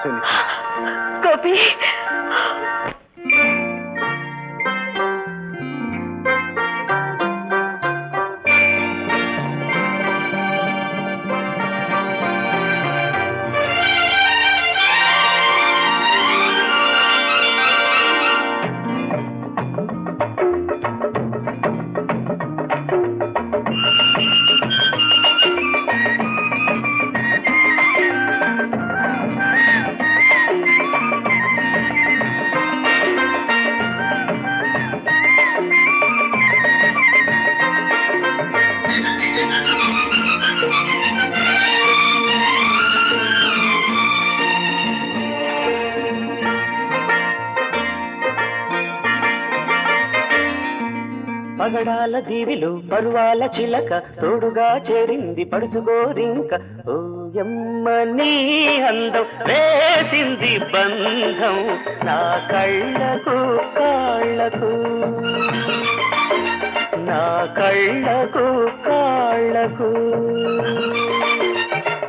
గోపి పగడాల దీవిలో పరువాల చిలక తోడుగా చేరింది పడుచుగోరింక ఓయమ్మ నీ అందం వేసింది బంధం నా కళ్ళకు కాళ్ళకు నా కళ్ళకు కాళ్ళకు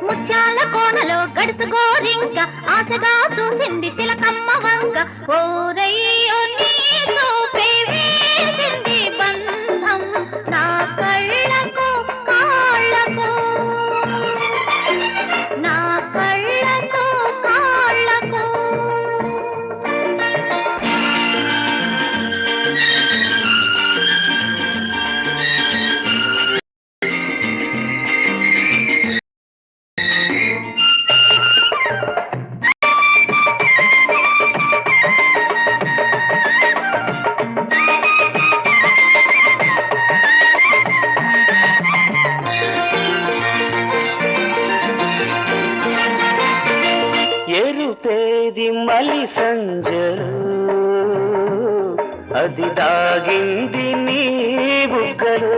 ముత్యాల కోనలో గడుచుగోరింక ఆశగా చూసింది చిలకమ్మ వంక ఓరయ్యో నీ చూపే వేసింది బంధం నా కళ్ళకు కాళ్ళకు నా కళ్ళకు కాళ్ళకు ఎరుపేది మలి సంజలు అది దాగింది నీ బుగ్గలు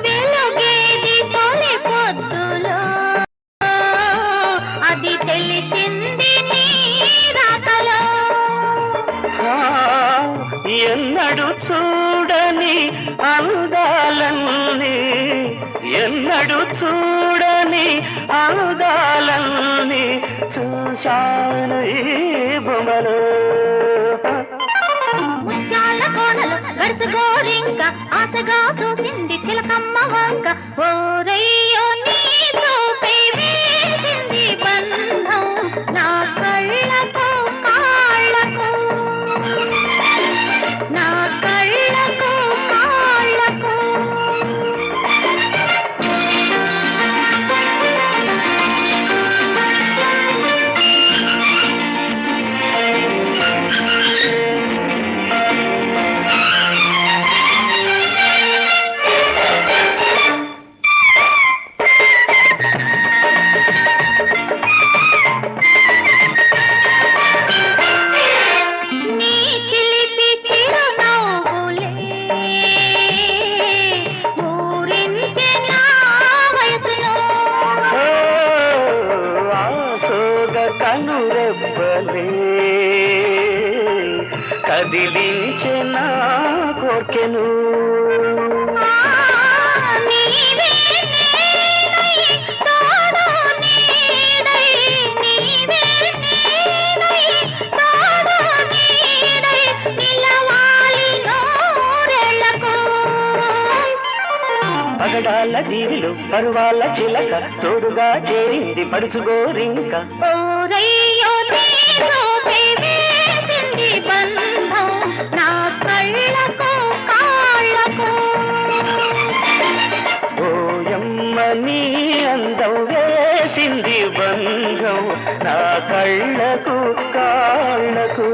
వెలుగేది తొలి పొద్దులో అది తెలిసింది నీ రాతలో ఎన్నడు చూడని అందాలన్నీ ఎన్నడు చూడని అందాలన్నీ చూశాను ఈ బొమ్మలు ముత్యాల కోనలు గడుచుగోరింక ఆశగా చూసింది చిలకమ్మ వంక ఓరయ్యో నీ చూపే వేసింది బంధం నా కళ్ళకు కాళ్ళకు నా కళ్ళకు కాళ్ళకు నీ చిలిపి చిరునవ్వులే ఊరించే నా వయసును ఆసోగ కనురెబ్బలే కదిలించే నా కోర్కెను నీవే నేనై తోడు నీడై నీవే నేనై తోడు నీడై నిలవాలి నూరేళ్లకు పగడాల దీవిలో పరువాల చిలక తోడుగా చేరింది పడుచుగోరింక ఓరయ్యో నీ చూపే వేసింది బంధం నా కళ్ళకు కాళ్ళకు ఓయమ్మ నీ అందం వేసింది బంధం నా కళ్ళకు కాళ్ళకు